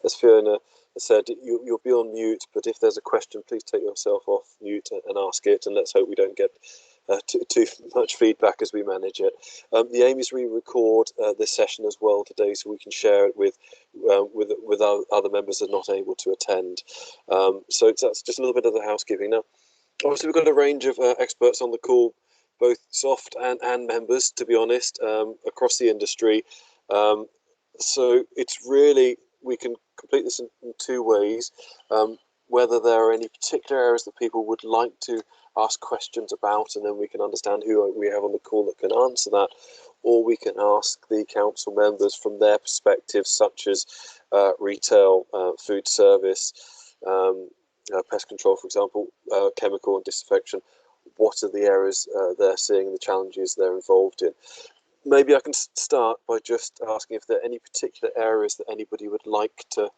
as Fiona said, you'll be on mute, but if there's a question, please take yourself off mute and ask it, and let's hope we don't get too much feedback as we manage it. The aim is we record this session as well today, so we can share it with other members that are not able to attend. So that's just a little bit of the housekeeping. Now, obviously, we've got a range of experts on the call, both SOFHT and members, to be honest, across the industry. So it's really, we can complete this in two ways. Whether there are any particular areas that people would like to ask questions about, and then we can understand who we have on the call that can answer that, or we can ask the council members from their perspectives, such as retail, food service, pest control, for example, chemical and disinfection. What are the areas they're seeing, the challenges they're involved in? Maybe I can start by just asking if there are any particular areas that anybody would like to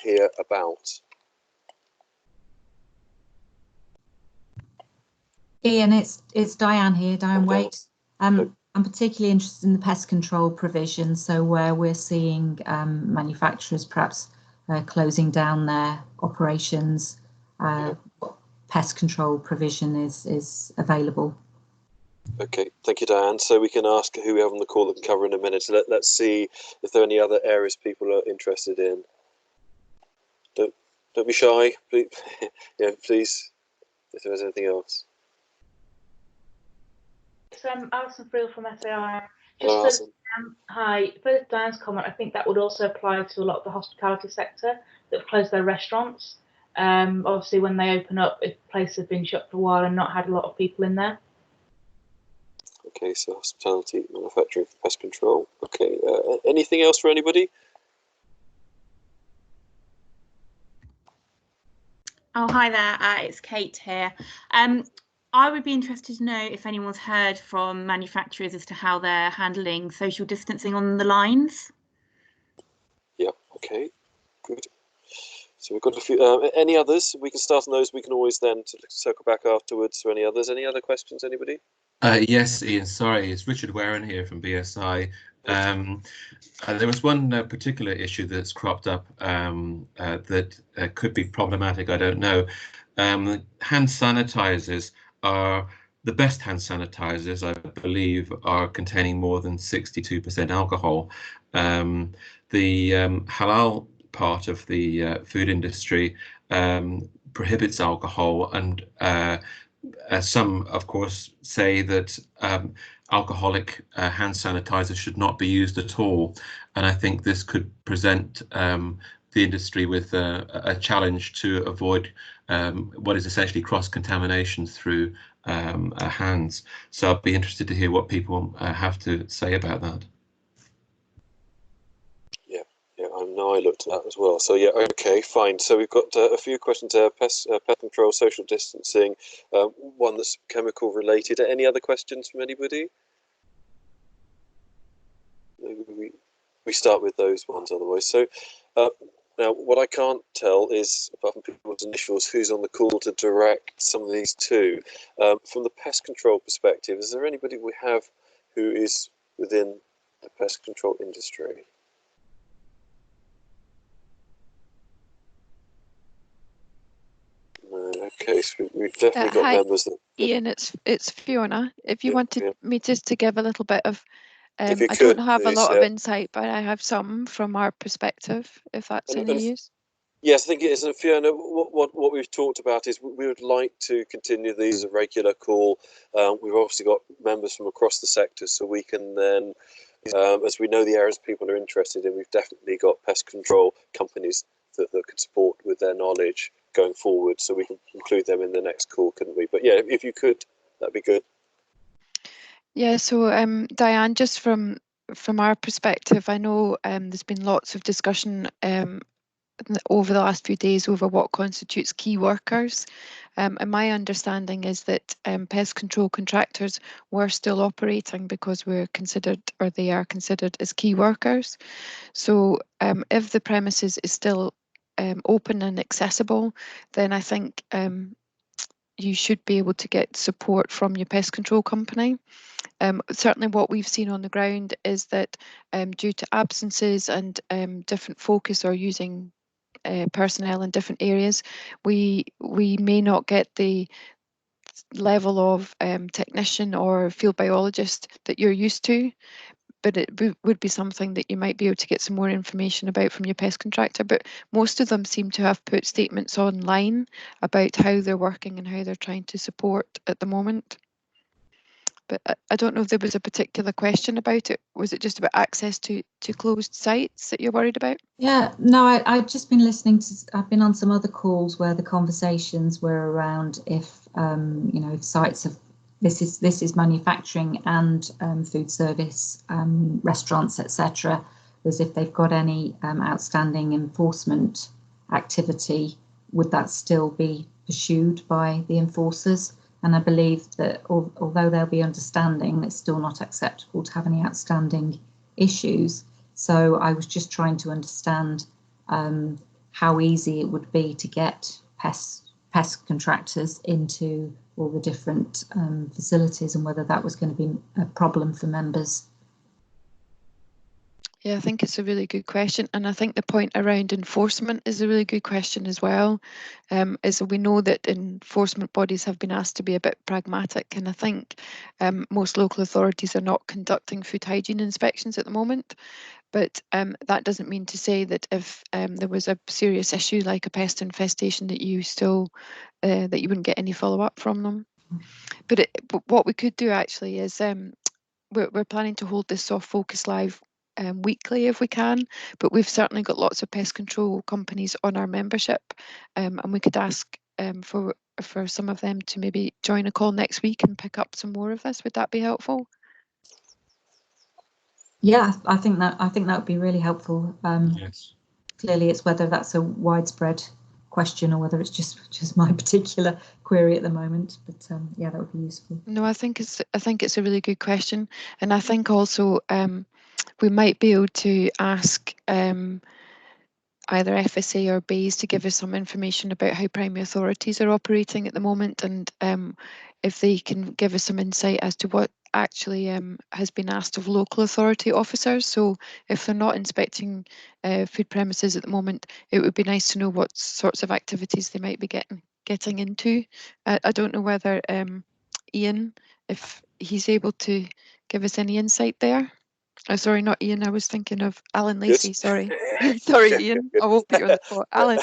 hear about. Ian, it's Diane here, Diane Waite. I'm particularly interested in the pest control provision, so where we're seeing manufacturers perhaps closing down their operations, pest control provision is available. Okay, thank you, Diane. So we can ask who we have on the call that can cover in a minute. So let's see if there are any other areas people are interested in. Don't be shy, please. Yeah, please, if there is anything else. So Alison Friel from SAI. Hello, Just Alison. Hi, for Diane's comment, I think that would also apply to a lot of the hospitality sector that have closed their restaurants. Obviously, when they open up, if places have been shut for a while and not had a lot of people in there. Okay, so hospitality, manufacturing, pest control. Okay, anything else for anybody? Oh, hi there, it's Kate here. I would be interested to know if anyone's heard from manufacturers as to how they're handling social distancing on the lines. Yeah, okay, good. So we've got a few, any others? We can start on those, we can always then circle back afterwards for any others. Any other questions, anybody? Yes, Ian, sorry, it's Richard Warren here from BSI. There was one particular issue that's cropped up that could be problematic, I don't know. Hand sanitizers are the best hand sanitizers, I believe, are containing more than 62% alcohol. The halal part of the food industry prohibits alcohol, and some, of course, say that alcoholic hand sanitizer should not be used at all. And I think this could present the industry with a challenge to avoid what is essentially cross-contamination through hands. So I'd be interested to hear what people have to say about that. Yeah, I know I looked at that as well. So yeah, okay, fine. So we've got a few questions there. Pest control, social distancing, one that's chemical related. Any other questions from anybody? Maybe we start with those ones otherwise. So now what I can't tell is, apart from people's initials, who's on the call to direct some of these to. From the pest control perspective, is there anybody we have who is within the pest control industry? Okay, so we've definitely got members that... Ian, it's Fiona. If you wanted me just to give a little bit of, I could, don't have please, a lot of insight, but I have some from our perspective, if that's any use. Yes, I think it is. And Fiona, what we've talked about is we would like to continue these as a regular call. We've obviously got members from across the sector, so we can then, as we know the areas people are interested in, we've definitely got pest control companies that could support with their knowledge going forward, so we can include them in the next call, couldn't we? But yeah, if you could, that'd be good. Yeah, so Diane, just from our perspective, I know there's been lots of discussion over the last few days over what constitutes key workers, and my understanding is that pest control contractors were still operating because we're considered, or they are considered, as key workers. So if the premises is still open and accessible, then I think you should be able to get support from your pest control company. Certainly what we've seen on the ground is that due to absences and different focus or using personnel in different areas, we may not get the level of technician or field biologist that you're used to, but it would be something that you might be able to get some more information about from your pest contractor. But most of them seem to have put statements online about how they're working and how they're trying to support at the moment. But I don't know if there was a particular question about it. Was it just about access to closed sites that you're worried about? Yeah, no, I've just been listening to, I've been on some other calls where the conversations were around if, you know, if sites have, this is manufacturing and food service, restaurants, etc., as if they've got any outstanding enforcement activity, would that still be pursued by the enforcers? And I believe that although there'll be understanding, it's still not acceptable to have any outstanding issues. So I was just trying to understand how easy it would be to get pest contractors into all the different facilities, and whether that was going to be a problem for members. Yeah, I think it's a really good question, and I think the point around enforcement is a really good question as well. Is we know that enforcement bodies have been asked to be a bit pragmatic, and I think most local authorities are not conducting food hygiene inspections at the moment. But that doesn't mean to say that if there was a serious issue like a pest infestation, that you still that you wouldn't get any follow-up from them. But what we could do actually is we're planning to hold this soft focus live weekly if we can, but we've certainly got lots of pest control companies on our membership, and we could ask for some of them to maybe join a call next week and pick up some more of this. Would that be helpful? Yeah, I think that would be really helpful. Yes. Clearly, it's whether that's a widespread question or whether it's just my particular query at the moment. But yeah, that would be useful. No, I think it's a really good question, and I think also we might be able to ask either FSA or BASE to give us some information about how primary authorities are operating at the moment, and if they can give us some insight as to what actually has been asked of local authority officers. So if they're not inspecting food premises at the moment, it would be nice to know what sorts of activities they might be getting into. I don't know whether Ian, if he's able to give us any insight there. Oh, sorry, not Ian. I was thinking of Alan Lacey. Good. Sorry. Sorry, Ian. I won't put you on the spot. Alan.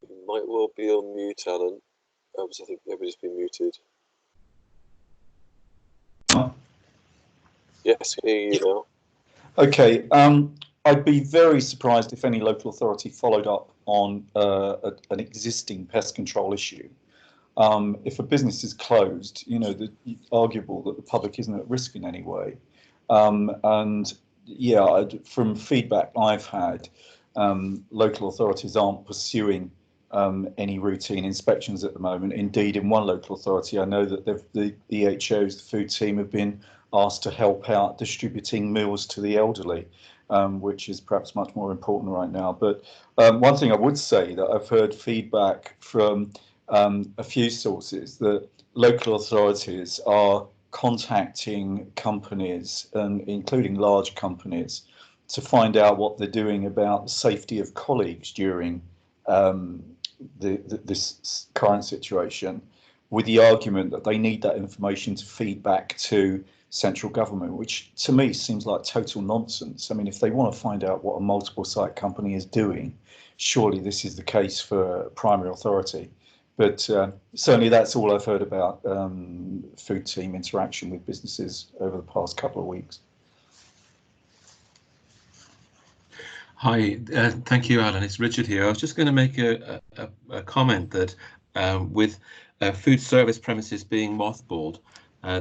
You might well be on mute, Alan. I think everybody's been muted. Yes, I hear you now. Okay. I'd be very surprised if any local authority followed up on an existing pest control issue. If a business is closed, you know, it's arguable that the public isn't at risk in any way. And yeah, from feedback I've had, local authorities aren't pursuing any routine inspections at the moment. Indeed, in one local authority, I know that the EHOs, the food team, have been asked to help out distributing meals to the elderly, which is perhaps much more important right now. But one thing I would say that I've heard feedback from a few sources that local authorities are contacting companies, including large companies, to find out what they're doing about the safety of colleagues during this current situation, with the argument that they need that information to feed back to central government, which to me seems like total nonsense. I mean, if they want to find out what a multiple site company is doing, surely this is the case for primary authority. But certainly that's all I've heard about food team interaction with businesses over the past couple of weeks. Hi, thank you, Alan. It's Richard here. I was just going to make a comment that with food service premises being mothballed,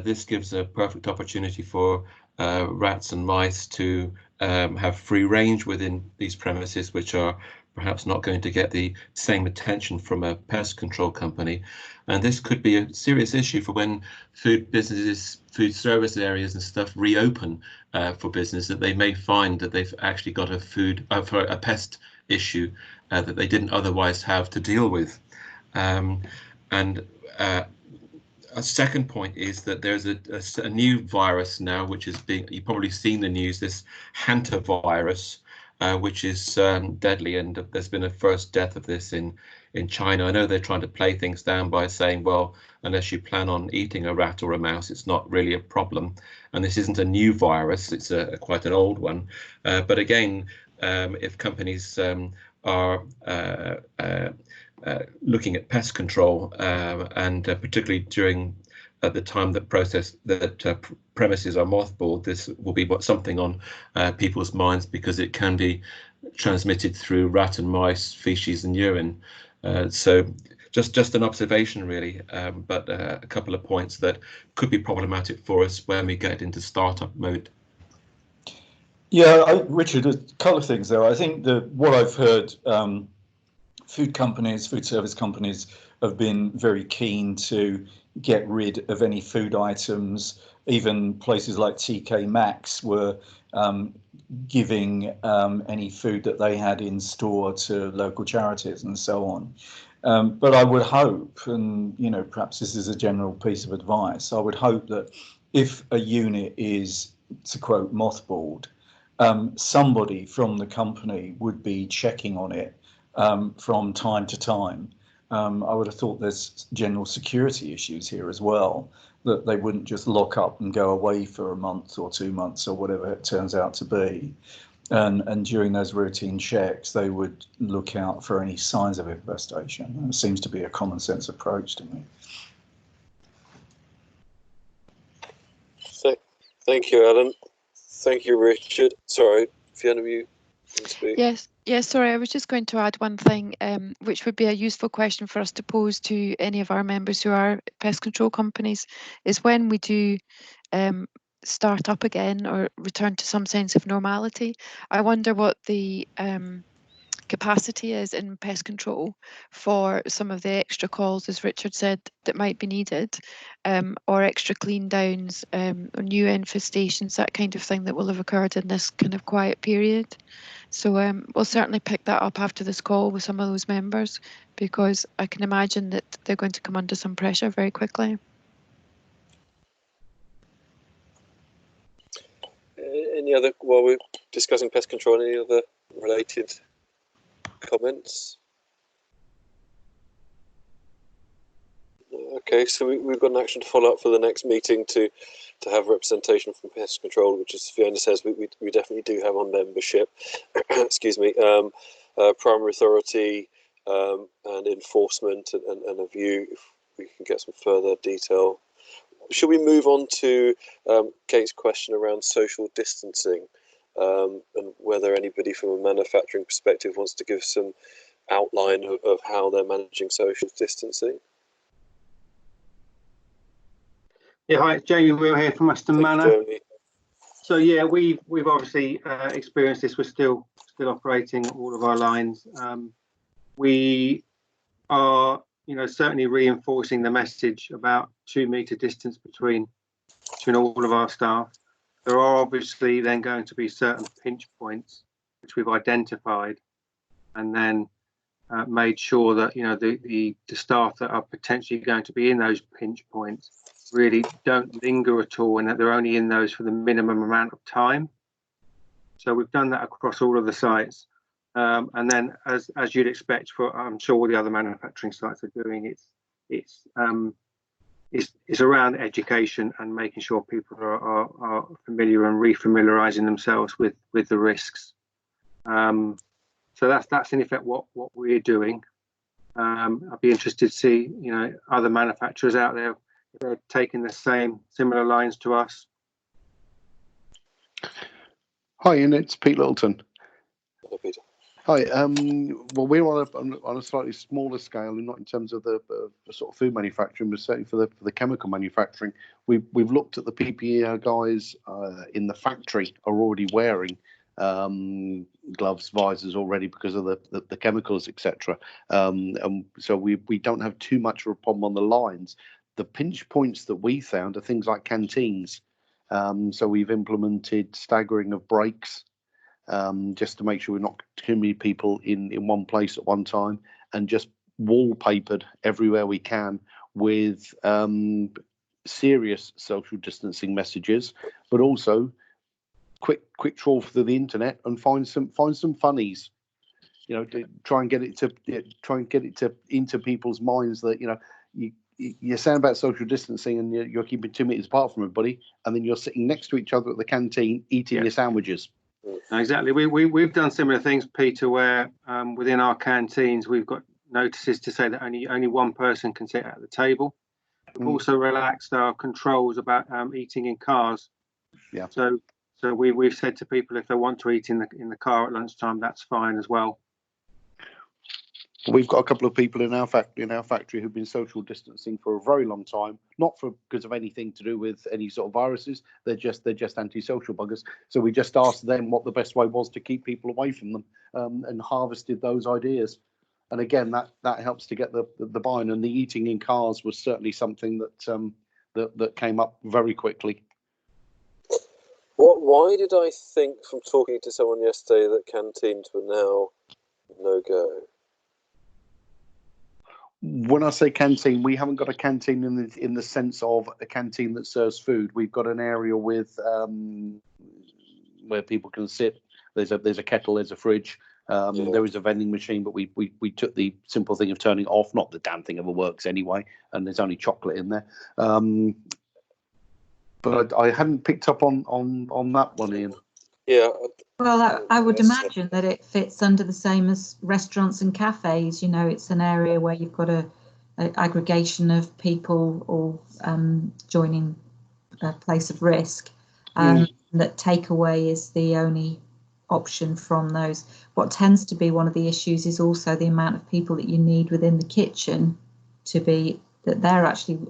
this gives a perfect opportunity for rats and mice to have free range within these premises, which are perhaps not going to get the same attention from a pest control company. And this could be a serious issue for when food businesses, food service areas and stuff reopen for business, that they may find that they've actually got a pest issue that they didn't otherwise have to deal with. And a second point is that there's a new virus now, which is being, you've probably seen the news, this hantavirus, which is deadly, and there's been a first death of this in China. I know they're trying to play things down by saying, well, unless you plan on eating a rat or a mouse, it's not really a problem. And this isn't a new virus, it's quite an old one. But again, if companies are looking at pest control, and particularly during the time that premises are mothballed, this will be something on people's minds, because it can be transmitted through rat and mice, feces and urine. So just an observation, really, but a couple of points that could be problematic for us when we get into startup mode. Yeah, Richard, a couple of things there. I think that what I've heard, food companies, food service companies have been very keen to get rid of any food items. Even places like TK Maxx were giving any food that they had in store to local charities and so on. But I would hope, and you know, perhaps this is a general piece of advice, I would hope that if a unit is, to quote, mothballed, somebody from the company would be checking on it from time to time. I would have thought there's general security issues here as well, that they wouldn't just lock up and go away for a month or 2 months or whatever it turns out to be. And during those routine checks, they would look out for any signs of infestation. It seems to be a common sense approach to me. Thank you, Alan. Thank you, Richard. Sorry, Fiona, you can speak. Yes, sorry, I was just going to add one thing, which would be a useful question for us to pose to any of our members who are pest control companies, is when we do start up again or return to some sense of normality, I wonder what the capacity is in pest control for some of the extra calls, as Richard said, that might be needed, or extra clean downs, or new infestations, that kind of thing that will have occurred in this kind of quiet period. So we'll certainly pick that up after this call with some of those members, because I can imagine that they're going to come under some pressure very quickly. Any other, while we're discussing pest control, any other related comments? Okay, so we've got an action to follow up for the next meeting to have representation from pest control, which, as Fiona says, we definitely do have on membership. Excuse me, primary authority and enforcement, and a view if we can get some further detail. Should we move on to Kate's question around social distancing, and whether anybody from a manufacturing perspective wants to give some outline of how they're managing social distancing? Yeah, hi, it's Jamie Wheel here from Western Manor. So yeah, we've obviously experienced this. We're still operating all of our lines. We are, certainly reinforcing the message about 2 metre distance between all of our staff. There are obviously then going to be certain pinch points which we've identified, and then made sure that the staff that are potentially going to be in those pinch points really don't linger at all, and that they're only in those for the minimum amount of time. So we've done that across all of the sites, and then as you'd expect, for I'm sure all the other manufacturing sites are doing, it's around education and making sure people are familiar and refamiliarizing themselves with the risks. So that's in effect what we're doing. I'd be interested to see other manufacturers out there, if they're taking the similar lines to us. Hi, Ian, it's Pete Littleton. Hello, Peter. Hi. Well, we're on a slightly smaller scale, and not in terms of the sort of food manufacturing, but certainly for the chemical manufacturing. We've looked at the PPE our guys in the factory are already wearing, gloves, visors already, because of the chemicals, etc. And so we don't have too much of a problem on the lines. The pinch points that we found are things like canteens. So we've implemented staggering of breaks, just to make sure we're not too many people in one place at one time, and just wallpapered everywhere we can with serious social distancing messages, but also quick trawl through the internet and find some funnies, you know, to try and get it to into people's minds that, you know, you're saying about social distancing and you're keeping 2 meters apart from everybody, and then you're sitting next to each other at the canteen eating your sandwiches. Exactly. We've done similar things, Peter, where within our canteens we've got notices to say that only one person can sit at the table. We've also relaxed our controls about eating in cars. Yeah. So we've said to people, if they want to eat in the car at lunchtime, that's fine as well. We've got a couple of people in our factory who've been social distancing for a very long time, not because of anything to do with any sort of viruses. They're just antisocial buggers. So we just asked them what the best way was to keep people away from them, and harvested those ideas. And again, that helps to get the buy-in. And the eating in cars was certainly something that came up very quickly. Why did I think from talking to someone yesterday that canteens were now no go? When I say canteen, we haven't got a canteen in the sense of a canteen that serves food. We've got an area with where people can sit. There's a kettle, there's a fridge, there is a vending machine, but we took the simple thing of turning it off. Not the damn thing ever works anyway, and there's only chocolate in there. But I hadn't picked up on that one, Ian. Yeah. Well, I would imagine that it fits under the same as restaurants and cafes. You know, it's an area where you've got a aggregation of people all joining a place of risk. That takeaway is the only option from those. What tends to be one of the issues is also the amount of people that you need within the kitchen to be that they're actually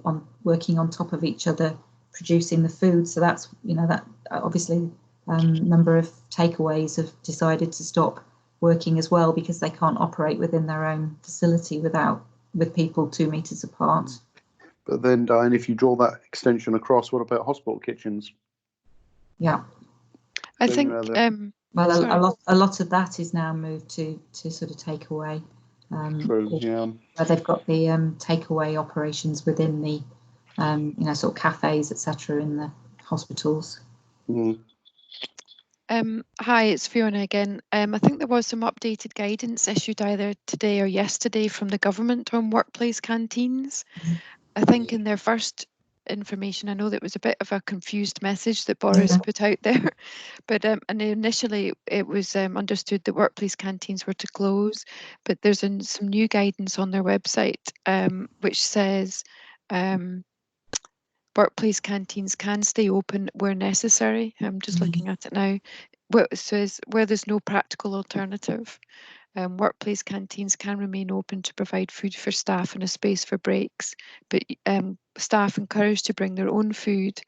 working on top of each other, producing the food. So that's, you know, that obviously. Number of takeaways have decided to stop working as well because they can't operate within their own facility with people 2 meters apart. But then, Diane, if you draw that extension across, what about hospital kitchens? Yeah, I think. Well, a lot of that is now moved to sort of takeaway. True. Yeah. Where they've got the takeaway operations within the, you know, sort of cafes, etc., in the hospitals. Hi, it's Fiona again. I think there was some updated guidance issued either today or yesterday from the government on workplace canteens. I think in their first information, I know that was a bit of a confused message that Boris put out there, but and initially it was understood that workplace canteens were to close, but there's some new guidance on their website which says workplace canteens can stay open where necessary. I'm just looking at it now. Where it says where there's no practical alternative, workplace canteens can remain open to provide food for staff and a space for breaks, but staff encouraged to bring their own food,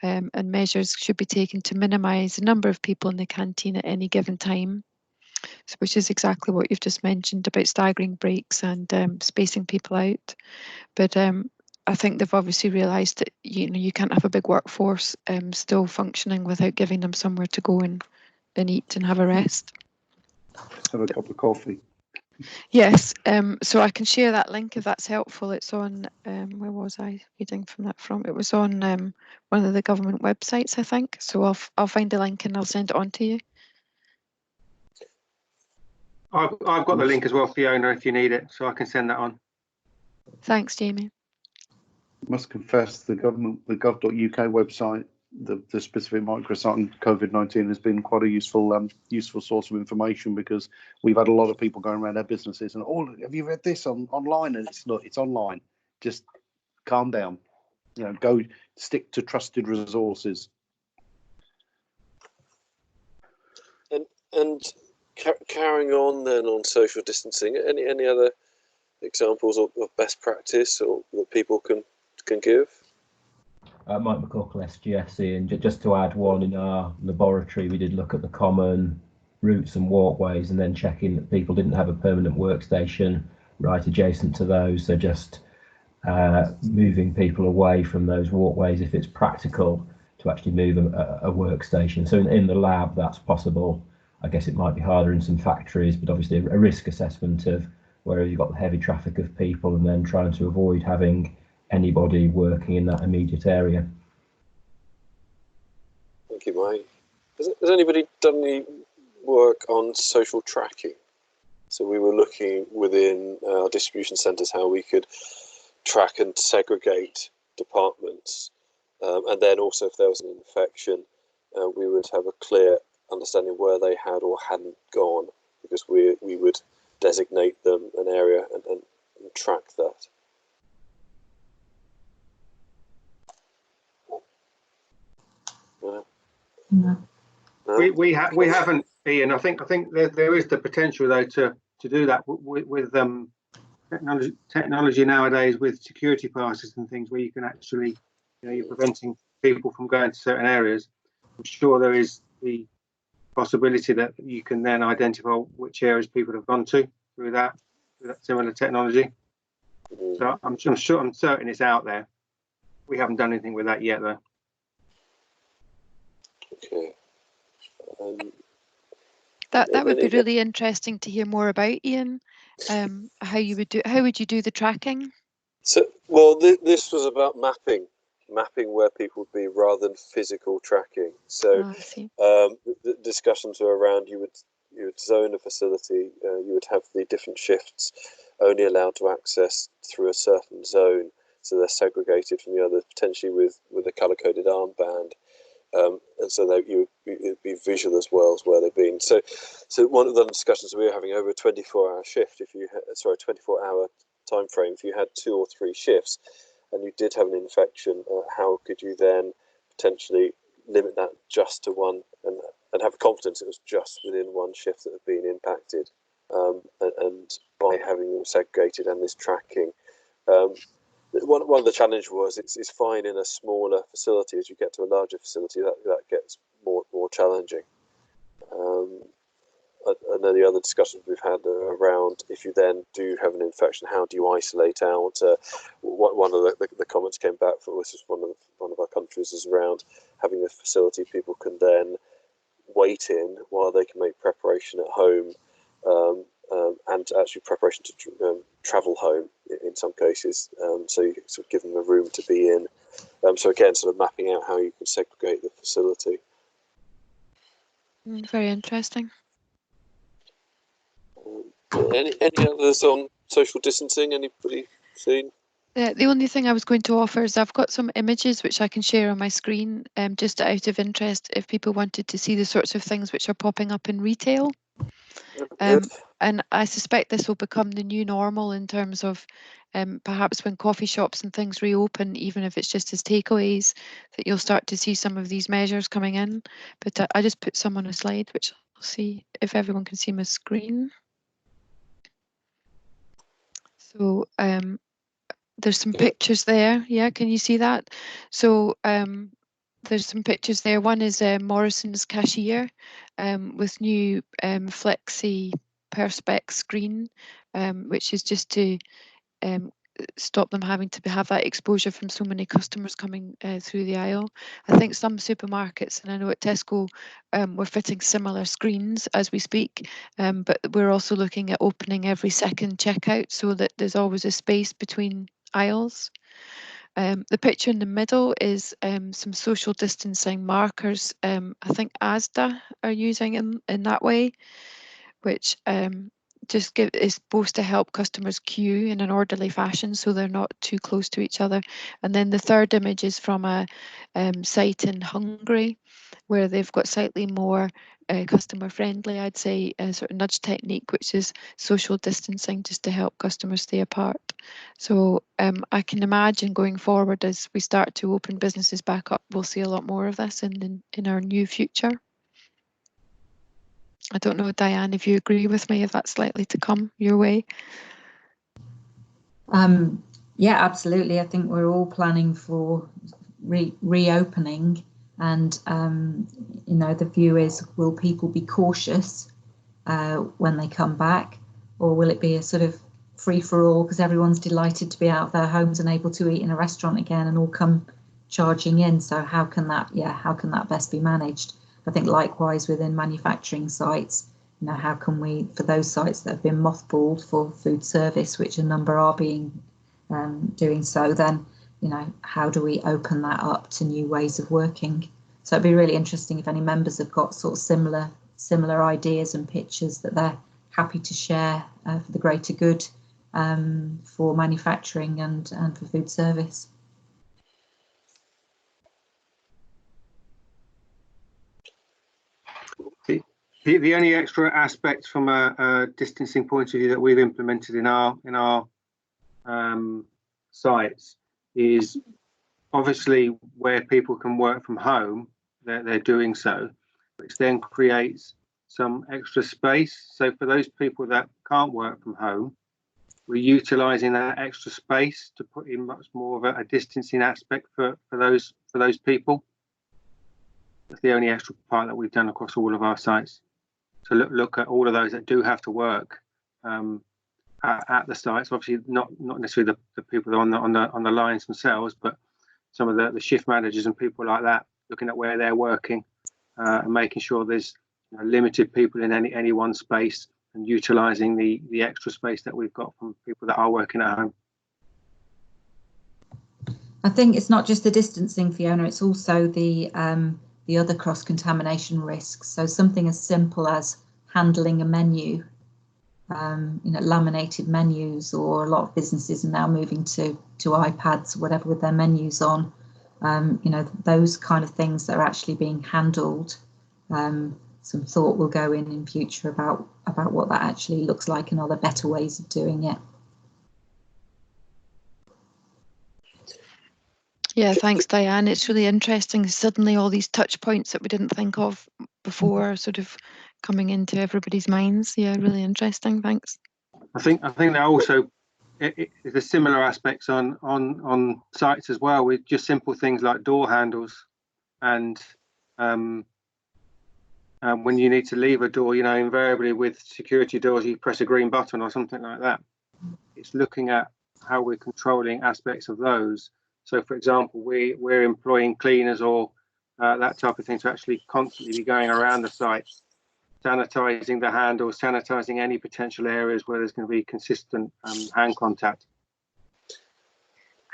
and measures should be taken to minimise the number of people in the canteen at any given time, which is exactly what you've just mentioned about staggering breaks and spacing people out. But I think they've obviously realised that you can't have a big workforce still functioning without giving them somewhere to go and eat and have a rest. Have a cup of coffee. Yes, so I can share that link if that's helpful. It's on, where was I reading from that from? It was on one of the government websites, I think. So I'll find the link and I'll send it on to you. I've got the link as well, Fiona, if you need it, so I can send that on. Thanks, Jamie. I must confess, the gov.uk website, the specific microsite on COVID-19 has been quite a useful source of information, because we've had a lot of people going around their businesses and, oh, have you read this online? And it's online. Just calm down. You know, go stick to trusted resources. And carrying on then on social distancing, any other examples of best practice or that people can give? Mike McCorkle, SGSE, and just to add one, in our laboratory we did look at the common routes and walkways and then checking that people didn't have a permanent workstation right adjacent to those, so just moving people away from those walkways if it's practical to actually move a workstation. So in the lab that's possible. I guess it might be harder in some factories, but obviously a risk assessment of where you've got the heavy traffic of people, and then trying to avoid having anybody working in that immediate area. Thank you, Mike. Has anybody done any work on social tracking? So we were looking within our distribution centres how we could track and segregate departments, and then also if there was an infection, we would have a clear understanding where they had or hadn't gone, because we would designate them an area and track that. No. We haven't, Ian. I think there is the potential though to do that with technology nowadays, with security passes and things, where you can actually, you're preventing people from going to certain areas. I'm sure there is the possibility that you can then identify which areas people have gone to through that similar technology. So I'm certain it's out there. We haven't done anything with that yet, though. Okay. That would be really interesting to hear more about, Ian. How would you do the tracking? So, well, this was about mapping where people would be rather than physical tracking. So, the discussions were around you would zone a facility. You would have the different shifts only allowed to access through a certain zone, so they're segregated from the others, potentially with a colour-coded armband. And so it would be visual as well as where they've been. So one of the discussions we were having over a 24-hour shift, 24-hour time frame, if you had 2 or 3 shifts and you did have an infection, how could you then potentially limit that just to one and have confidence it was just within one shift that had been impacted, and by having them segregated and this tracking. One of the challenges was it's fine in a smaller facility. As you get to a larger facility, that gets more challenging. I know the other discussions we've had around, if you then do have an infection, how do you isolate out? One of the comments came back from, this is one of our countries, is around having a facility people can then wait in while they can make preparation at home, and actually preparation to travel home in some cases. So you sort of give them a room to be in. So again, sort of mapping out how you can segregate the facility. Very interesting. Any others on social distancing? Anybody seen? The only thing I was going to offer is I've got some images which I can share on my screen, just out of interest, if people wanted to see the sorts of things which are popping up in retail. And I suspect this will become the new normal in terms of perhaps when coffee shops and things reopen, even if it's just as takeaways, that you'll start to see some of these measures coming in. But I just put some on a slide, which I'll see if everyone can see my screen. So there's some pictures there. Yeah, can you see that? So there's some pictures there. One is Morrison's cashier with new Flexi Perspex screen, which is just to stop them having to have that exposure from so many customers coming through the aisle. I think some supermarkets, and I know at Tesco, we're fitting similar screens as we speak, but we're also looking at opening every second checkout so that there's always a space between aisles. The picture in the middle is some social distancing markers. I think Asda are using in that way, which is supposed to help customers queue in an orderly fashion so they're not too close to each other. And then the third image is from a site in Hungary, where they've got slightly more customer friendly, I'd say, sort of nudge technique, which is social distancing just to help customers stay apart. So I can imagine going forward, as we start to open businesses back up, we'll see a lot more of this in our new future. I don't know, Diane, if you agree with me, if that's likely to come your way. Yeah, absolutely. I think we're all planning for reopening, and the view is, will people be cautious when they come back, or will it be a sort of free for all because everyone's delighted to be out of their homes and able to eat in a restaurant again and all come charging in? So how can that best be managed? I think likewise within manufacturing sites, you know, how can we, for those sites that have been mothballed for food service, which a number are being doing so, then, you know, how do we open that up to new ways of working? So it'd be really interesting if any members have got sort of similar ideas and pictures that they're happy to share for the greater good for manufacturing and for food service. The only extra aspect from a distancing point of view that we've implemented in our sites is obviously where people can work from home, they're doing so, which then creates some extra space. So for those people that can't work from home, we're utilising that extra space to put in much more of a distancing aspect for those people. That's the only extra part that we've done across all of our sites. To look at all of those that do have to work at the sites. Obviously, not necessarily the people on the lines themselves, but some of the shift managers and people like that, looking at where they're working and making sure there's, you know, limited people in any one space, and utilising the extra space that we've got from people that are working at home. I think it's not just the distancing, Fiona, it's also the other cross-contamination risks. So something as simple as handling a menu, you know, laminated menus, or a lot of businesses are now moving to iPads or whatever with their menus on. You know, those kind of things that are actually being handled. Some thought will go in future about what that actually looks like and other better ways of doing it. Yeah, thanks, Diane. It's really interesting. Suddenly all these touch points that we didn't think of before are sort of coming into everybody's minds. Yeah, really interesting. Thanks. I think that also there's similar aspects on sites as well, with just simple things like door handles, and when you need to leave a door, you know, invariably with security doors you press a green button or something like that. It's looking at how we're controlling aspects of those. So, for example, we're employing cleaners or that type of thing to actually constantly be going around the site, sanitising the handles, sanitising any potential areas where there's going to be consistent hand contact.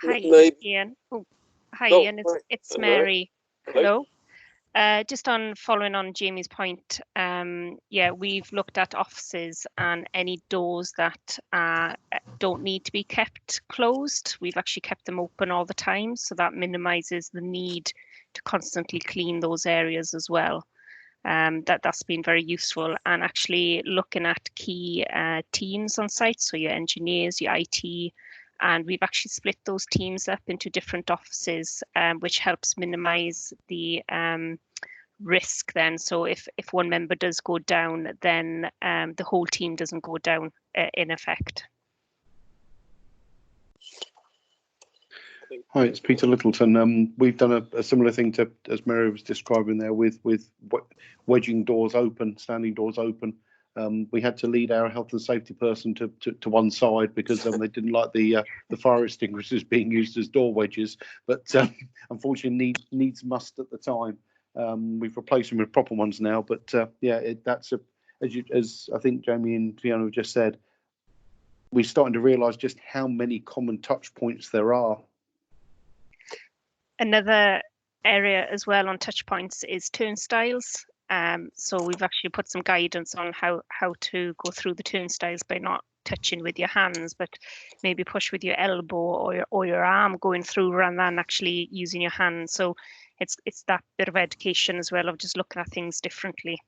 Hi, Ian. Oh, hi, Ian. It's Mary. Hello. Just on following on Jamie's point, yeah, we've looked at offices and any doors that don't need to be kept closed. We've actually kept them open all the time, so that minimises the need to constantly clean those areas as well. That's been very useful. And actually looking at key teams on site, so your engineers, your IT, and we've actually split those teams up into different offices, which helps minimise the risk then. So if one member does go down, then the whole team doesn't go down in effect. Hi, it's Peter Littleton. We've done a similar thing to, as Mary was describing there, with wedging doors open, standing doors open. We had to lead our health and safety person to one side because they didn't like the fire extinguishers being used as door wedges. But unfortunately, needs must at the time. We've replaced them with proper ones now. But yeah, that's as I think Jamie and Fiona have just said, we're starting to realise just how many common touch points there are. Another area as well on touch points is turnstiles. So we've actually put some guidance on how to go through the turnstiles by not touching with your hands, but maybe push with your elbow or your arm going through rather than actually using your hands. So it's that bit of education as well of just looking at things differently.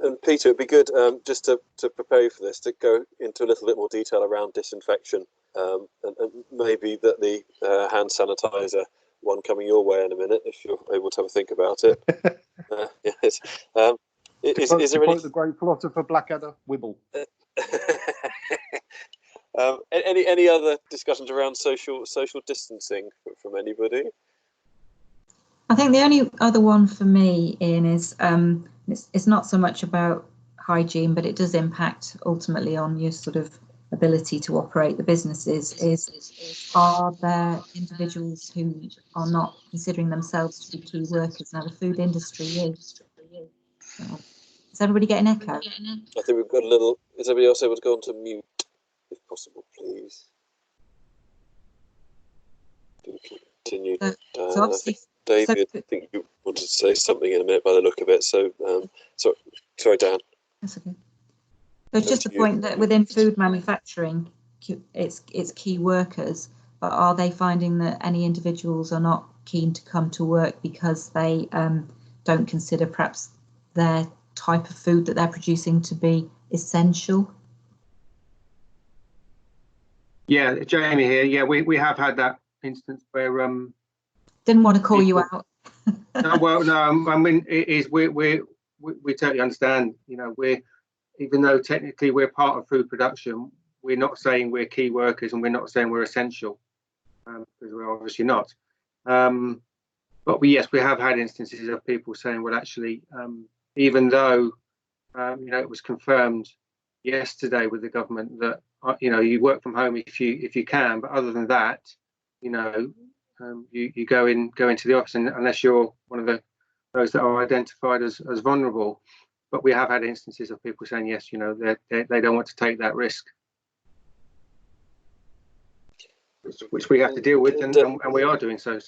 And Peter, it'd be good just to prepare you for this, to go into a little bit more detail around disinfection, and maybe that the hand sanitizer one coming your way in a minute, if you're able to have a think about it. Yes. Is there any... the great philosopher Blackadder, Wibble. Any other discussions around social distancing from anybody? I think the only other one for me, Ian, is it's not so much about hygiene, but it does impact ultimately on your sort of ability to operate the businesses is, are there individuals who are not considering themselves to be key workers? Now the food industry is. Is everybody getting echo? I think we've got a little. Is everybody else able to go on to mute, if possible, please? Continue. So obviously, David, I think you wanted to say something in a minute by the look of it. So, sorry, Dan. That's okay. So it's just the point that within food manufacturing, it's key workers, but are they finding that any individuals are not keen to come to work because they don't consider perhaps their type of food that they're producing to be essential? Yeah, Jamie here. Yeah, we have had that instance where didn't want to call you out. No, well, no, I mean it is we totally understand. You know, even though technically we're part of food production, we're not saying we're key workers and we're not saying we're essential, because we're obviously not. But yes, we have had instances of people saying, well, actually, even though it was confirmed yesterday with the government that you work from home if you can, but other than that, you go into the office, and unless you're one of those that are identified as vulnerable. But we have had instances of people saying yes, they don't want to take that risk, which we have to deal with, and we are doing so.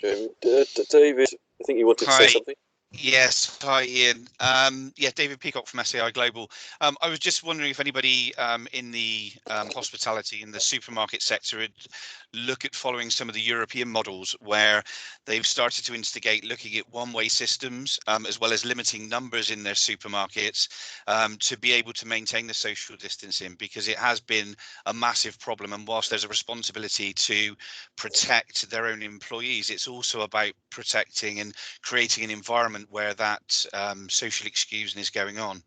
David, I think you wanted to say something. Yes, hi Ian. Yeah, David Peacock from SAI Global. I was just wondering if anybody in the hospitality in the supermarket sector would look at following some of the European models where they've started to instigate looking at one-way systems as well as limiting numbers in their supermarkets to be able to maintain the social distancing, because it has been a massive problem. And whilst there's a responsibility to protect their own employees, it's also about protecting and creating an environment where that social exclusion is going on.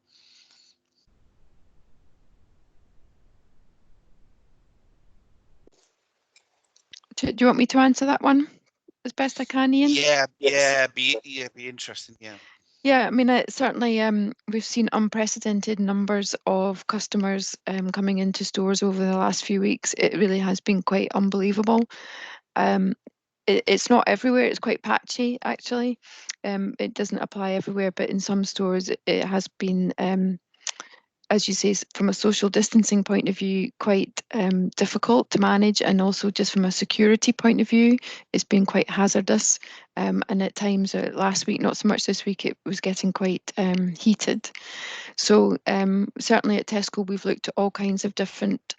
Do you want me to answer that one as best I can, Ian? Be interesting. Yeah, I mean, certainly we've seen unprecedented numbers of customers coming into stores over the last few weeks. It really has been quite unbelievable. It's not everywhere, it's quite patchy actually. It doesn't apply everywhere, but in some stores it has been, as you say, from a social distancing point of view, quite difficult to manage, and also just from a security point of view, it's been quite hazardous. And at times, last week, not so much this week, it was getting quite heated. So certainly at Tesco, we've looked at all kinds of different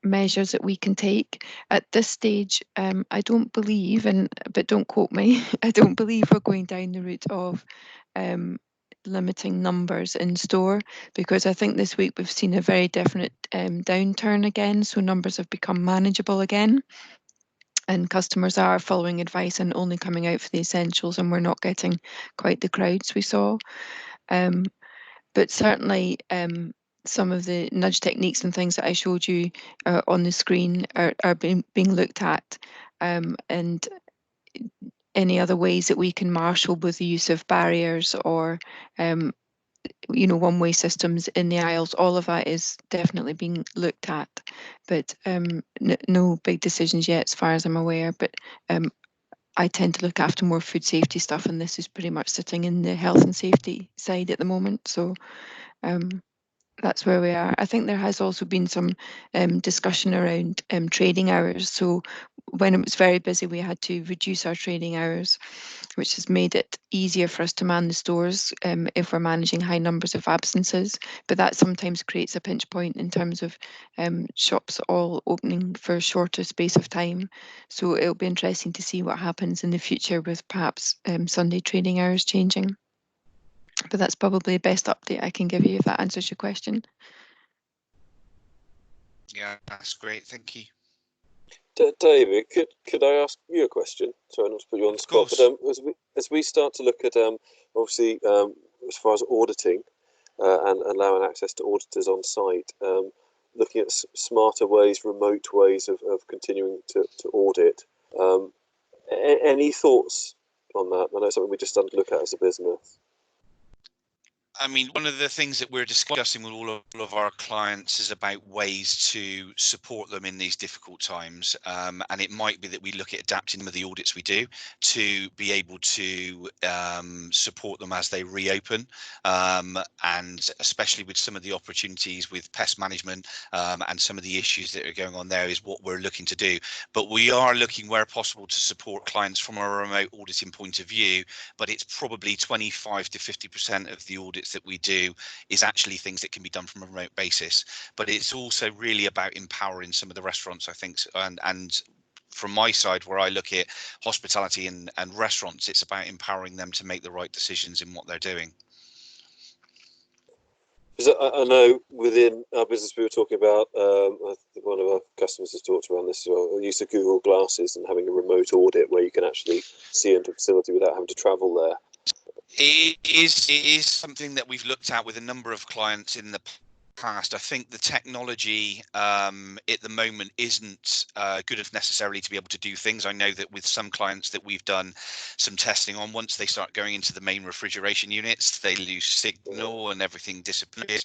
measures that we can take. At this stage, I don't believe, but don't quote me, I don't believe we're going down the route of limiting numbers in store, because I think this week we've seen a very definite downturn again, so numbers have become manageable again, and customers are following advice and only coming out for the essentials, and we're not getting quite the crowds we saw. But certainly some of the nudge techniques and things that I showed you on the screen are being looked at, and any other ways that we can marshal with the use of barriers or one-way systems in the aisles. All of that is definitely being looked at, but no big decisions yet as far as I'm aware. But I tend to look after more food safety stuff, and this is pretty much sitting in the health and safety side at the moment. So that's where we are. I think there has also been some discussion around trading hours. So when it was very busy, we had to reduce our trading hours, which has made it easier for us to man the stores if we're managing high numbers of absences. But that sometimes creates a pinch point in terms of shops all opening for a shorter space of time. So it'll be interesting to see what happens in the future with perhaps Sunday trading hours changing. But that's probably the best update I can give you, if that answers your question. Yeah, that's great. Thank you. David, could I ask you a question? Sorry, not to put you on the spot, but as we start to look at obviously as far as auditing and allowing access to auditors on site, looking at smarter ways, remote ways of continuing to audit. Any thoughts on that? I know it's something we just started to look at as a business. I mean, one of the things that we're discussing with all of our clients is about ways to support them in these difficult times. And it might be that we look at adapting some of the audits we do to be able to support them as they reopen. And especially with some of the opportunities with pest management and some of the issues that are going on there is what we're looking to do. But we are looking where possible to support clients from a remote auditing point of view, but it's probably 25 to 50% of the audits that we do is actually things that can be done from a remote basis. But it's also really about empowering some of the restaurants, I think, and from my side, where I look at hospitality and restaurants, it's about empowering them to make the right decisions in what they're doing. I know within our business we were talking about, one of our customers has talked around this as well, the use of Google Glasses and having a remote audit where you can actually see into a facility without having to travel there. It is something that we've looked at with a number of clients in the past. I think the technology at the moment isn't good enough necessarily to be able to do things. I know that with some clients that we've done some testing on, once they start going into the main refrigeration units, they lose signal and everything disappears.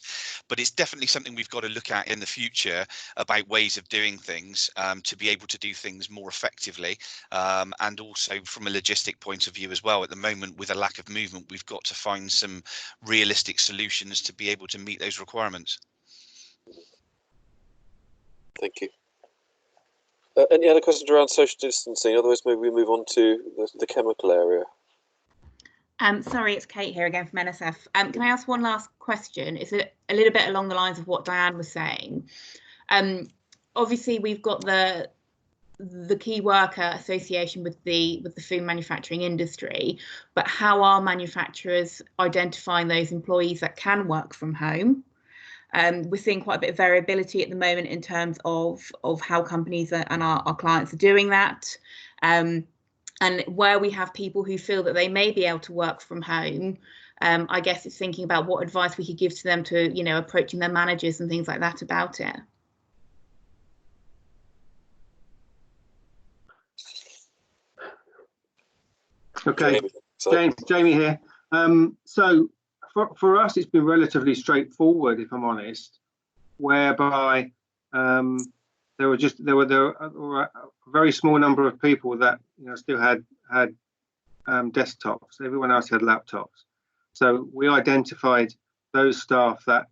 But it's definitely something we've got to look at in the future about ways of doing things to be able to do things more effectively, and also from a logistic point of view as well. At the moment, with a lack of movement, we've got to find some realistic solutions to be able to meet those requirements. Thank you. Any other questions around social distancing? Otherwise, maybe we move on to the chemical area. Sorry, it's Kate here again from NSF. Can I ask one last question? It's a little bit along the lines of what Diane was saying. Obviously, we've got the key worker association with the food manufacturing industry, but how are manufacturers identifying those employees that can work from home? We're seeing quite a bit of variability at the moment in terms of how companies and our clients are doing that. And where we have people who feel that they may be able to work from home, I guess it's thinking about what advice we could give to them to, you know, approaching their managers and things like that about it. Okay, Jamie here. So for us, it's been relatively straightforward, if I'm honest, whereby there were a very small number of people that, you know, still had desktops. Everyone else had laptops. So we identified those staff that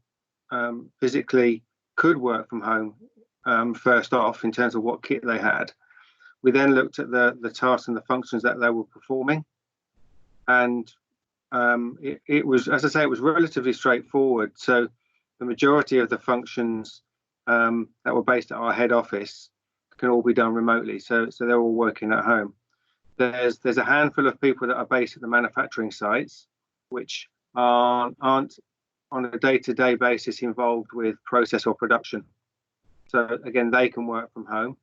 physically could work from home first off in terms of what kit they had. We then looked at the tasks and the functions that they were performing, and it was, as I say, it was relatively straightforward. So the majority of the functions that were based at our head office can all be done remotely. So they're all working at home. There's a handful of people that are based at the manufacturing sites, which aren't on a day-to-day basis involved with process or production. So again, they can work from home.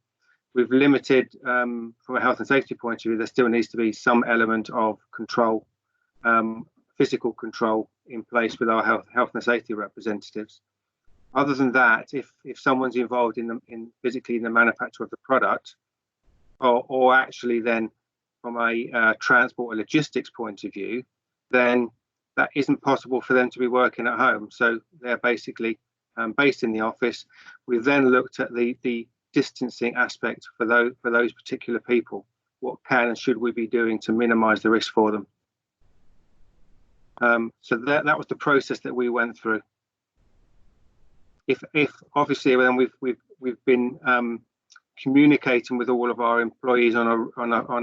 We've limited, from a health and safety point of view, there still needs to be some element of control, physical control in place with our health and safety representatives. Other than that, if someone's involved physically in the manufacture of the product, or actually then from a transport or logistics point of view, then that isn't possible for them to be working at home. So they're basically based in the office. We've then looked at the distancing aspect for those particular people. What can and should we be doing to minimise the risk for them? So that was the process that we went through. If obviously then we've been communicating with all of our employees on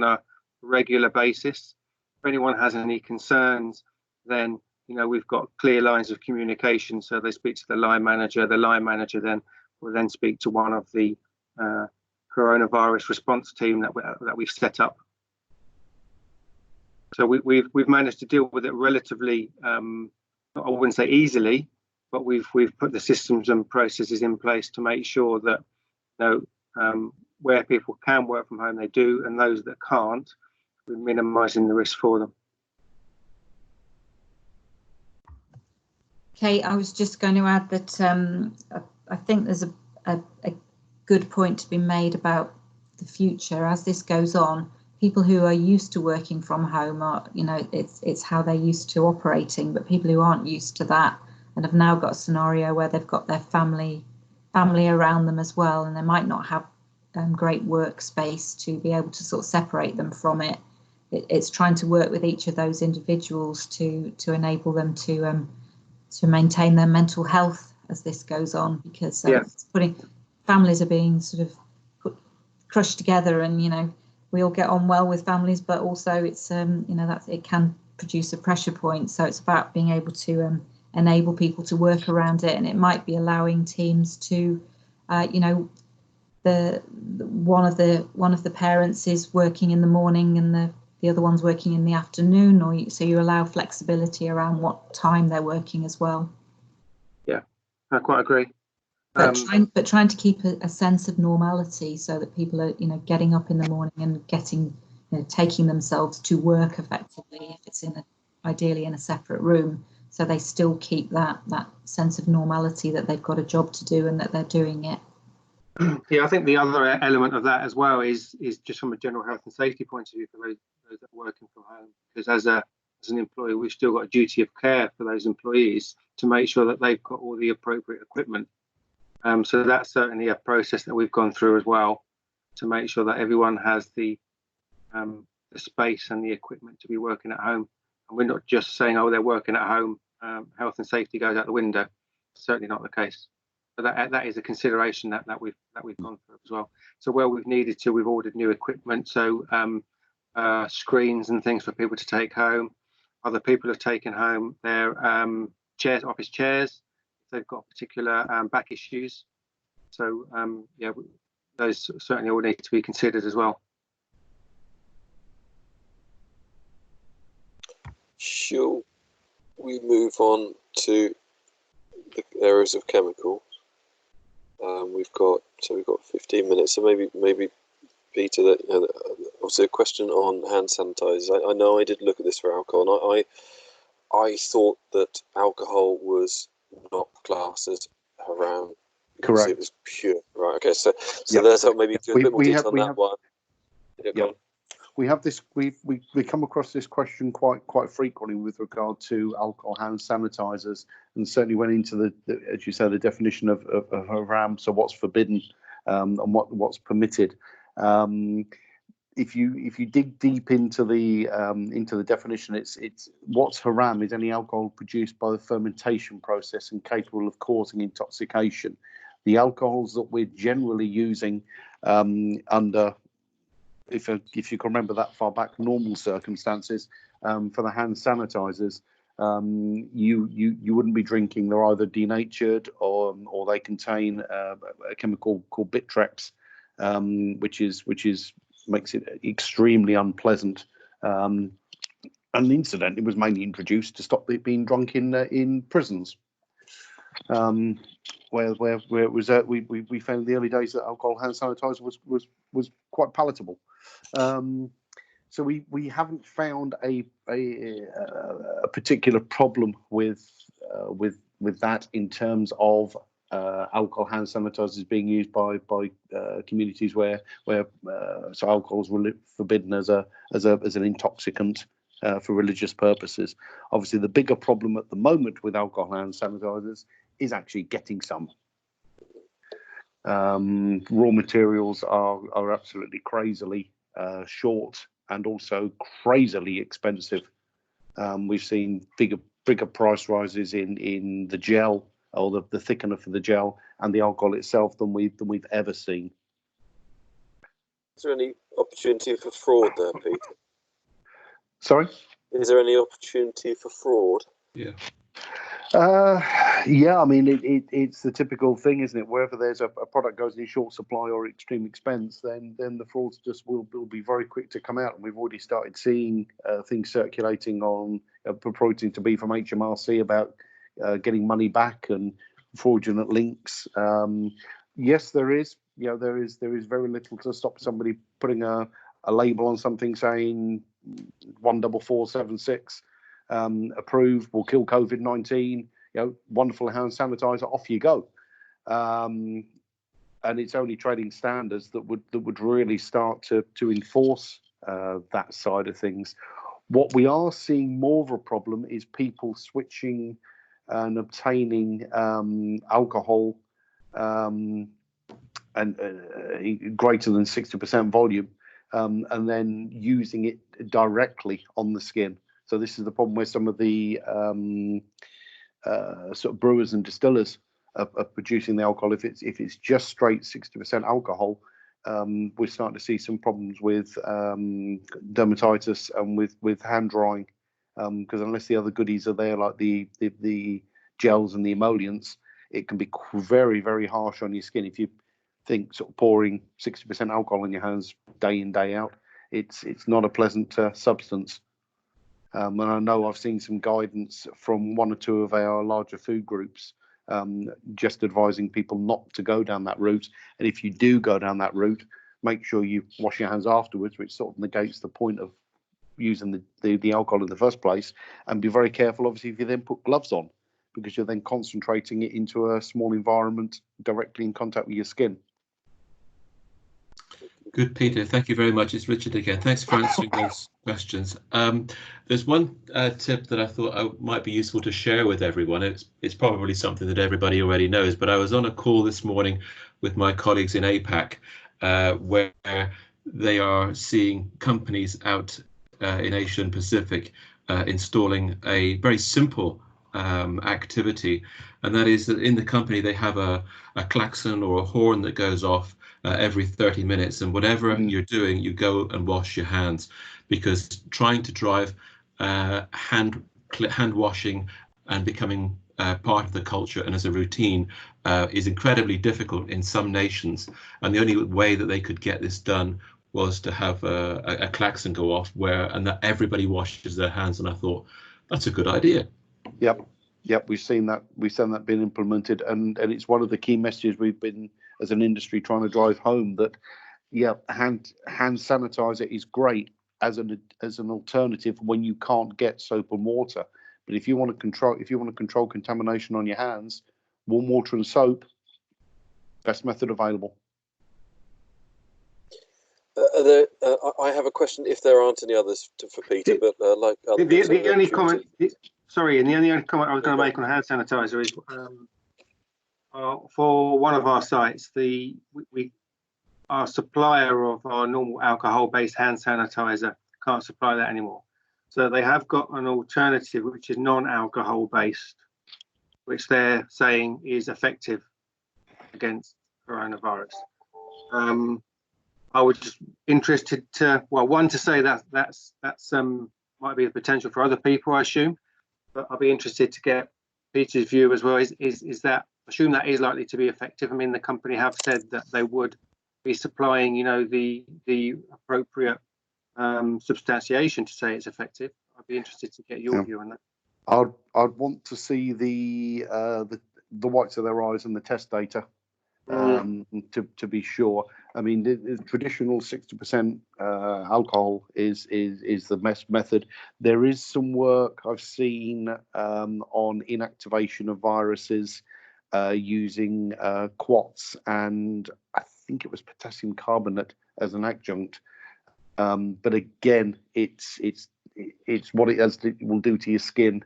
a regular basis. If anyone has any concerns, then, you know, we've got clear lines of communication. So they speak to the line manager. The line manager then will then speak to one of the coronavirus response team that we've set up. So we've managed to deal with it relatively, I wouldn't say easily, but we've put the systems and processes in place to make sure that, you know, where people can work from home, they do, and those that can't, we're minimising the risk for them. Kate, I was just going to add that I think there's a good point to be made about the future. As this goes on, people who are used to working from home are, you know, it's how they're used to operating, but people who aren't used to that and have now got a scenario where they've got their family around them as well, and they might not have great workspace to be able to sort of separate them from it. It's trying to work with each of those individuals to enable them to maintain their mental health as this goes on, because it's families are being sort of crushed together, and, you know, we all get on well with families, but also it's you know, that it can produce a pressure point. So it's about being able to enable people to work around it, and it might be allowing teams to you know, one of the parents is working in the morning and the other one's working in the afternoon, or so you allow flexibility around what time they're working as well. Yeah, I quite agree. But trying to keep a sense of normality, so that people are, you know, getting up in the morning and getting, you know, taking themselves to work effectively, if it's ideally in a separate room, so they still keep that sense of normality, that they've got a job to do and that they're doing it. Yeah, I think the other element of that as well is just from a general health and safety point of view for those that are working from home, because as an employer, we've still got a duty of care for those employees to make sure that they've got all the appropriate equipment. So that's certainly a process that we've gone through as well, to make sure that everyone has the space and the equipment to be working at home. And we're not just saying, oh, they're working at home, health and safety goes out the window. Certainly not the case. But that is a consideration that we've gone through as well. So where we've needed to, we've ordered new equipment, so screens and things for people to take home. Other people have taken home their chairs, office chairs, if they've got particular back issues. So yeah, those certainly all need to be considered as well. Shall we move on to the areas of chemicals? We've got 15 minutes, so maybe Peter, that, you know, obviously a question on hand sanitizers. I know I did look at this for alcohol, and I thought that alcohol was not classed as haram. Correct. It was pure. Right. Okay. So there's maybe a bit more detail on that one. Yeah. We have this. We come across this question quite frequently with regard to alcohol hand sanitizers, and certainly went into the as you say, the definition of haram. So what's forbidden and what's permitted. If you dig deep into the definition, it's what's haram is any alcohol produced by the fermentation process and capable of causing intoxication. The alcohols that we're generally using under, if you can remember that far back, normal circumstances, for the hand sanitizers, you wouldn't be drinking. They're either denatured or they contain a chemical called Bitrex, which makes it extremely unpleasant. And incidentally, it was mainly introduced to stop it being drunk in prisons. Where it was, we found in the early days that alcohol hand sanitizer was quite palatable. So we haven't found a particular problem with that in terms of alcohol hand sanitizers being used by communities where so alcohol is forbidden as an intoxicant for religious purposes. Obviously, the bigger problem at the moment with alcohol hand sanitizers is actually getting some. Raw materials are absolutely crazily short and also crazily expensive. We've seen bigger price rises in the gel, or the thickener for the gel, and the alcohol itself than we've ever seen. Is there any opportunity for fraud there, Peter? Sorry? Is there any opportunity for fraud? Yeah. Yeah, I mean, it's the typical thing, isn't it? Wherever there's a product goes in short supply or extreme expense, then the frauds just will be very quick to come out. And we've already started seeing things circulating on purporting to be from HMRC about getting money back and fraudulent links. Yes, there is. There is very little to stop somebody putting a label on something saying 14476. Approved, will kill COVID-19, wonderful hand sanitizer, off you go. And it's only trading standards that would really start to enforce that side of things. What we are seeing more of a problem is people switching and obtaining alcohol and greater than 60% volume, and then using it directly on the skin. So this is the problem where some of the sort of brewers and distillers are producing the alcohol. If it's just straight 60% alcohol, we're starting to see some problems with dermatitis and with hand drying, because unless the other goodies are there, like the gels and the emollients, it can be very, very harsh on your skin. If you think sort of pouring 60% alcohol in your hands day in, day out, it's not a pleasant substance. And I know I've seen some guidance from one or two of our larger food groups, just advising people not to go down that route. And if you do go down that route, make sure you wash your hands afterwards, which sort of negates the point of using the alcohol in the first place. And be very careful, obviously, if you then put gloves on, because you're then concentrating it into a small environment directly in contact with your skin. Good, Peter. Thank you very much. It's Richard again. Thanks for answering those questions. There's one tip that I thought might be useful to share with everyone. It's probably something that everybody already knows, but I was on a call this morning with my colleagues in APAC, where they are seeing companies out in Asia and Pacific installing a very simple activity, and that is that in the company they have a klaxon or a horn that goes off every 30 minutes, and whatever you're doing, you go and wash your hands, because trying to drive hand washing and becoming part of the culture and as a routine is incredibly difficult in some nations, and the only way that they could get this done was to have a klaxon go off and that everybody washes their hands. And I thought, that's a good idea. Yep, we've seen that being implemented, and it's one of the key messages we've been as an industry trying to drive home, that hand sanitizer is great as an alternative when you can't get soap and water. But if you want to control contamination on your hands, warm water and soap, best method available. I have a question, if there aren't any others for Peter, but like the only comment. Sorry, and the only comment I was going to make on hand sanitizer is for one of our sites, our supplier of our normal alcohol-based hand sanitizer can't supply that anymore. So they have got an alternative which is non-alcohol based, which they're saying is effective against coronavirus. I was just interested to, well, one, to say that's might be a potential for other people, I assume, but I'll be interested to get Peter's view as well. Is that, I assume that is likely to be effective? I mean, the company have said that they would be supplying, the appropriate substantiation to say it's effective. I'd be interested to get your view on that. I'd want to see the whites of their eyes and the test data to be sure. I mean, the traditional 60% alcohol is the best method. There is some work I've seen on inactivation of viruses using quats and I think it was potassium carbonate as an adjunct. But again, it's what it will do to your skin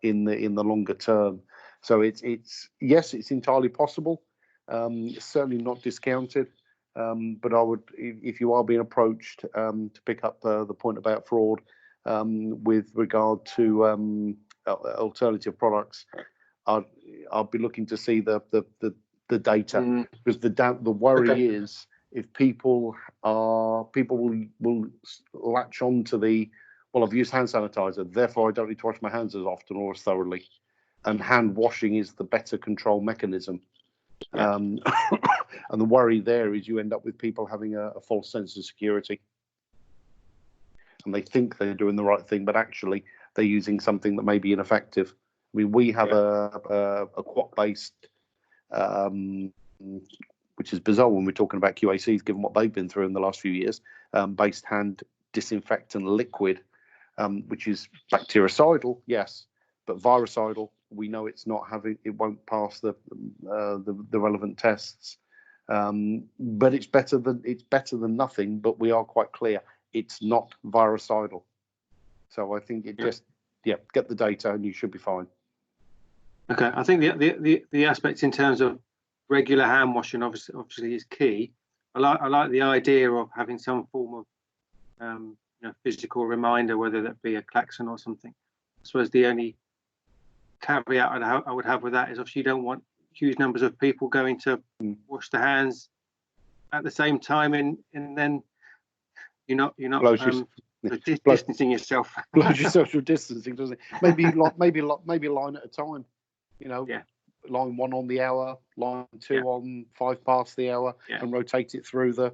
in the longer term. So it's yes, it's entirely possible. Certainly not discounted. But I would, if you are being approached to pick up the point about fraud with regard to alternative products, I'll be looking to see the data, because the worry is if people will latch on to I've used hand sanitizer, therefore I don't need to wash my hands as often or as thoroughly, and hand washing is the better control mechanism. And the worry there is you end up with people having a false sense of security, and they think they're doing the right thing, but actually they're using something that may be ineffective. I mean, we have a quat-based, which is bizarre when we're talking about QACs, given what they've been through in the last few years, based hand disinfectant liquid, which is bactericidal, yes, but virucidal. We know it won't pass the relevant tests, but it's better than nothing. But we are quite clear it's not virucidal. So I think it just, get the data and you should be fine. Okay, I think the aspects in terms of regular hand washing obviously is key. I like the idea of having some form of physical reminder, whether that be a klaxon or something. I suppose the only caveat I would have with that is obviously you don't want huge numbers of people going to wash their hands at the same time, and then you're not distancing yourself. Blows your social distancing, doesn't it? Maybe line at a time. Line 1 on the hour, line 2 on 5 past the hour, and rotate it through the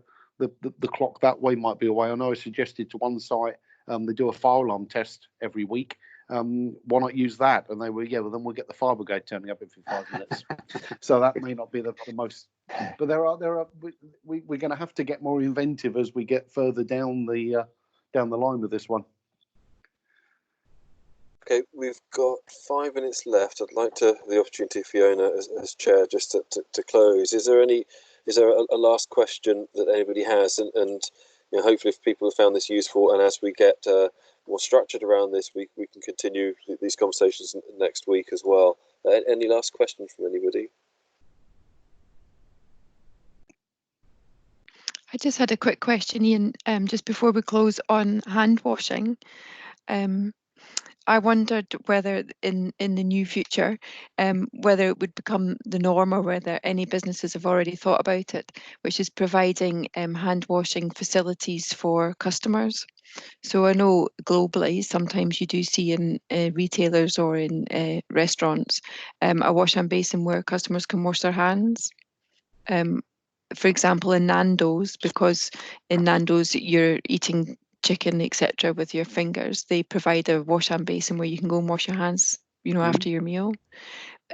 clock that way might be a way. I know I suggested to one site they do a fire alarm test every week. Why not use that? And they were, well, then we'll get the fire brigade turning up every 5 minutes. So that may not be the most, but we're going to have to get more inventive as we get further down the line with this one. Okay, we've got 5 minutes left. I'd like the opportunity, Fiona, as chair, just to close. Is there a last question that anybody has? And hopefully, if people have found this useful, and as we get more structured around this, we can continue these conversations next week as well. Any last questions from anybody? I just had a quick question, Ian, just before we close on hand washing. I wondered whether in the new future, whether it would become the norm or whether any businesses have already thought about it, which is providing hand washing facilities for customers. So I know globally, sometimes you do see in retailers or in restaurants a wash hand basin where customers can wash their hands. For example, in Nando's, because in Nando's you're eating chicken, etc., with your fingers, they provide a wash hand basin where you can go and wash your hands, after your meal.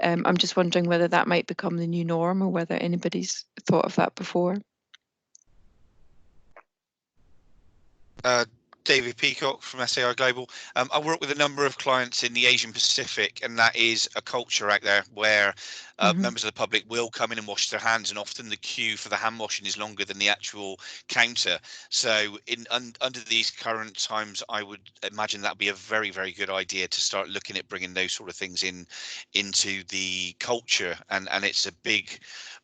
I'm just wondering whether that might become the new norm or whether anybody's thought of that before. David Peacock from SAI Global. I work with a number of clients in the Asian Pacific, and that is a culture out there where members of the public will come in and wash their hands, and often the queue for the hand washing is longer than the actual counter. So under these current times, I would imagine that'd be a very, very good idea to start looking at bringing those sort of things into the culture. And it's a big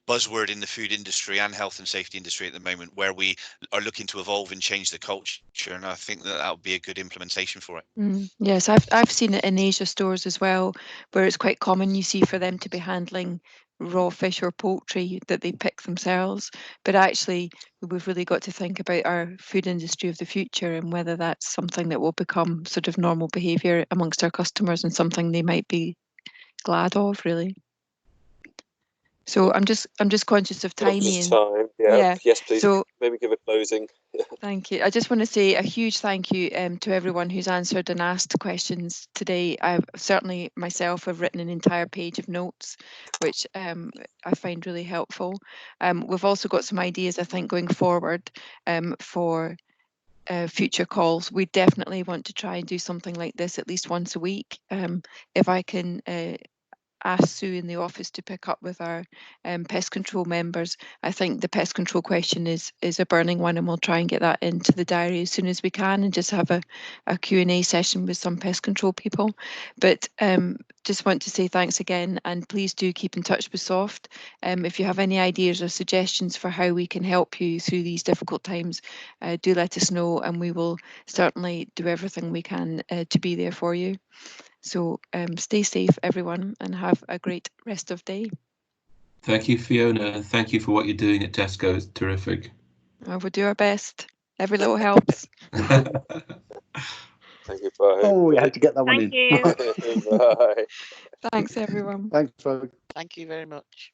buzzword in the food industry and health and safety industry at the moment, where we are looking to evolve and change the culture, and I think that would be a good implementation for it. Yes, I've seen it in Asia stores as well, where it's quite common you see for them to be handling raw fish or poultry that they pick themselves, but actually we've really got to think about our food industry of the future and whether that's something that will become sort of normal behaviour amongst our customers and something they might be glad of, really. So I'm just conscious of time. Yeah. Yes, please. So maybe give a closing. Thank you. I just want to say a huge thank you to everyone who's answered and asked questions today. I've certainly myself have written an entire page of notes, which I find really helpful. We've also got some ideas, I think, going forward for future calls. We definitely want to try and do something like this at least once a week. If I can ask Sue in the office to pick up with our pest control members. I think the pest control question is a burning one, and we'll try and get that into the diary as soon as we can and just have a Q&A session with some pest control people. But just want to say thanks again, and please do keep in touch with SOFHT. If you have any ideas or suggestions for how we can help you through these difficult times, do let us know, and we will certainly do everything we can to be there for you. So stay safe, everyone, and have a great rest of day. Thank you, Fiona. Thank you for what you're doing at Tesco. It's terrific. We'll do our best. Every little helps. Thank you. Bye. Oh, we had to get that one in. Thank you. Bye. Thanks, everyone. Thanks, folks. Thank you very much.